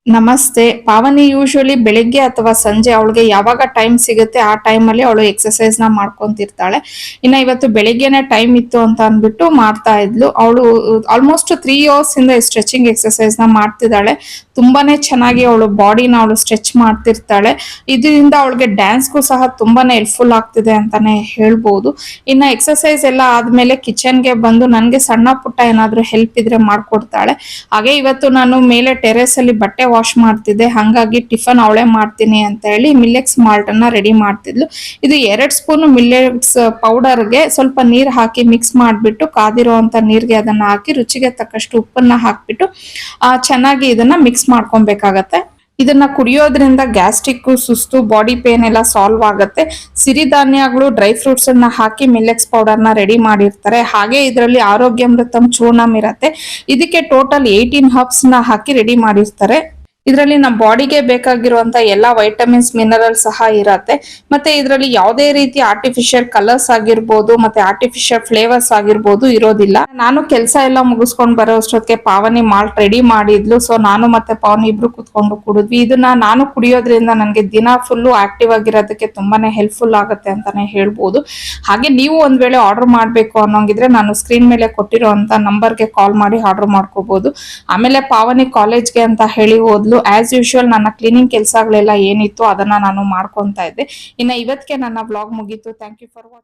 ನಮಸ್ತೆ. ಪಾವನಿ ಯೂಶುವಲಿ ಬೆಳಿಗ್ಗೆ ಅಥವಾ ಸಂಜೆ ಅವಳಿಗೆ ಯಾವಾಗ ಟೈಮ್ ಸಿಗುತ್ತೆ ಆ ಟೈಮಲ್ಲಿ ಅವಳು ಎಕ್ಸರ್ಸೈಸ್ನ ಮಾಡ್ಕೊಂತಿರ್ತಾಳೆ. ಇನ್ನು ಇವತ್ತು ಬೆಳಿಗ್ಗೆನೆ ಟೈಮ್ ಇತ್ತು ಅಂತ ಅಂದ್ಬಿಟ್ಟು ಮಾಡ್ತಾ ಇದ್ಲು. ಅವಳು ಆಲ್ಮೋಸ್ಟ್ 3 years ಇಂದ ಸ್ಟ್ರೆಚಿಂಗ್ ಎಕ್ಸರ್ಸೈಸ್ನ ಮಾಡ್ತಿದ್ದಾಳೆ. ತುಂಬಾನೇ ಚೆನ್ನಾಗಿ ಅವಳು ಬಾಡಿನ ಅವಳು ಸ್ಟ್ರೆಚ್ ಮಾಡ್ತಿರ್ತಾಳೆ. ಇದರಿಂದ ಅವಳಿಗೆ ಡ್ಯಾನ್ಸ್ಗೂ ಸಹ ತುಂಬಾನೇ ಹೆಲ್ಪ್ಫುಲ್ ಆಗ್ತಿದೆ ಅಂತಾನೆ ಹೇಳ್ಬೋದು. ಇನ್ನು ಎಕ್ಸರ್ಸೈಸ್ ಎಲ್ಲ ಆದ್ಮೇಲೆ ಕಿಚನ್ಗೆ ಬಂದು ನನಗೆ ಸಣ್ಣ ಪುಟ್ಟ ಏನಾದ್ರೂ ಹೆಲ್ಪ್ ಇದ್ರೆ ಮಾಡ್ಕೊಡ್ತಾಳೆ. ಹಾಗೆ ಇವತ್ತು ನಾನು ಮೇಲೆ ಟೆರೇಸ್ ಅಲ್ಲಿ ಬಟ್ಟೆ ವಾಶ್ ಮಾಡ್ತಿದ್ದೆ, ಹಾಗಾಗಿ ಟಿಫನ್ ಅವಳೇ ಮಾಡ್ತೀನಿ ಅಂತ ಹೇಳಿ ಮಿಲ್ಲೆಕ್ಸ್ ಮಾಲ್ಟ್ ಅನ್ನ ರೆಡಿ ಮಾಡ್ತಿದ್ಲು. ಇದು 2 ಸ್ಪೂನ್ ಮಿಲ್ಲೆಕ್ಸ್ ಪೌಡರ್ಗೆ ಸ್ವಲ್ಪ ನೀರ್ ಹಾಕಿ ಮಿಕ್ಸ್ ಮಾಡ್ಬಿಟ್ಟು ಕಾದಿರುವಂತ ನೀರ್ಗೆ ಅದನ್ನ ಹಾಕಿ ರುಚಿಗೆ ತಕ್ಕಷ್ಟು ಉಪ್ಪನ್ನ ಹಾಕ್ಬಿಟ್ಟು ಚೆನ್ನಾಗಿ ಇದನ್ನ ಮಿಕ್ಸ್ ಮಾಡ್ಕೊಬೇಕಾಗತ್ತೆ. ಇದನ್ನ ಕುಡಿಯೋದ್ರಿಂದ ಗ್ಯಾಸ್ಟ್ರಿಕ್, ಸುಸ್ತು, ಬಾಡಿ ಪೇನ್ ಎಲ್ಲ ಸಾಲ್ವ್ ಆಗುತ್ತೆ. ಸಿರಿಧಾನ್ಯಗಳು, ಡ್ರೈ ಫ್ರೂಟ್ಸ್ ಅನ್ನ ಹಾಕಿ ಮಿಲ್ಲೆಕ್ಸ್ ಪೌಡರ್ ನ ರೆಡಿ ಮಾಡಿರ್ತಾರೆ. ಹಾಗೆ ಇದರಲ್ಲಿ ಆರೋಗ್ಯಾಮೃತಂ ಚೂರ್ಣಂ ಇರತ್ತೆ. ಇದಕ್ಕೆ ಟೋಟಲ್ 18 ಹರ್ಬ್ಸ್ ನ ಹಾಕಿ ರೆಡಿ ಮಾಡಿರ್ತಾರೆ. ಇದರಲ್ಲಿ ನಮ್ಮ ಬಾಡಿಗೆ ಬೇಕಾಗಿರುವಂತ ಎಲ್ಲಾ ವೈಟಮಿನ್ಸ್, ಮಿನರಲ್ ಸಹ ಇರತ್ತೆ. ಮತ್ತೆ ಇದರಲ್ಲಿ ಯಾವುದೇ ರೀತಿ ಆರ್ಟಿಫಿಷಿಯಲ್ ಕಲರ್ಸ್ ಆಗಿರ್ಬೋದು ಮತ್ತೆ ಆರ್ಟಿಫಿಷಿಯಲ್ ಫ್ಲೇವರ್ಸ್ ಆಗಿರ್ಬೋದು ಇರೋದಿಲ್ಲ. ನಾನು ಕೆಲಸ ಎಲ್ಲ ಮುಗಿಸ್ಕೊಂಡು ಬರೋ ಅಷ್ಟೊತ್ತಿಗೆ ಪಾವನಿ ಮಾಲ್ಟ್ ರೆಡಿ ಮಾಡಿದ್ಲು. ಸೊ ನಾನು ಮತ್ತೆ ಪಾವನಿ ಇಬ್ರು ಕುತ್ಕೊಂಡು ಕುಡಿದ್ವಿ. ಇದನ್ನ ನಾನು ಕುಡಿಯೋದ್ರಿಂದ ನನಗೆ ದಿನ ಫುಲ್ಲು ಆಕ್ಟಿವ್ ಆಗಿರೋದಕ್ಕೆ ತುಂಬಾನೇ ಹೆಲ್ಪ್ಫುಲ್ ಆಗುತ್ತೆ ಅಂತಾನೆ ಹೇಳ್ಬೋದು. ಹಾಗೆ ನೀವು ಒಂದ್ ವೇಳೆ ಆರ್ಡರ್ ಮಾಡ್ಬೇಕು ಅನ್ನೋಂಗಿದ್ರೆ ನಾನು ಸ್ಕ್ರೀನ್ ಮೇಲೆ ಕೊಟ್ಟಿರೋಂತ ನಂಬರ್ಗೆ ಕಾಲ್ ಮಾಡಿ ಆರ್ಡರ್ ಮಾಡ್ಕೋಬಹುದು. ಆಮೇಲೆ ಪಾವನಿ ಕಾಲೇಜ್ಗೆ ಅಂತ ಹೇಳಿ ಹೋದ್ಲು. ಆಸ್ ಯೂಶುವಲ್ ನನ್ನ ಕ್ಲೀನಿಂಗ್ ಕೆಲಸಗಳೆಲ್ಲ ಏನಿತ್ತು ಅದನ್ನ ನಾನು ಮಾಡ್ಕೊಂತಾ ಇದ್ದೆ. ಇನ್ನ ಇವತ್ತಿಗೆ ನನ್ನ ವ್ಲಾಗ್ ಮುಗೀತು. Thank you for watching.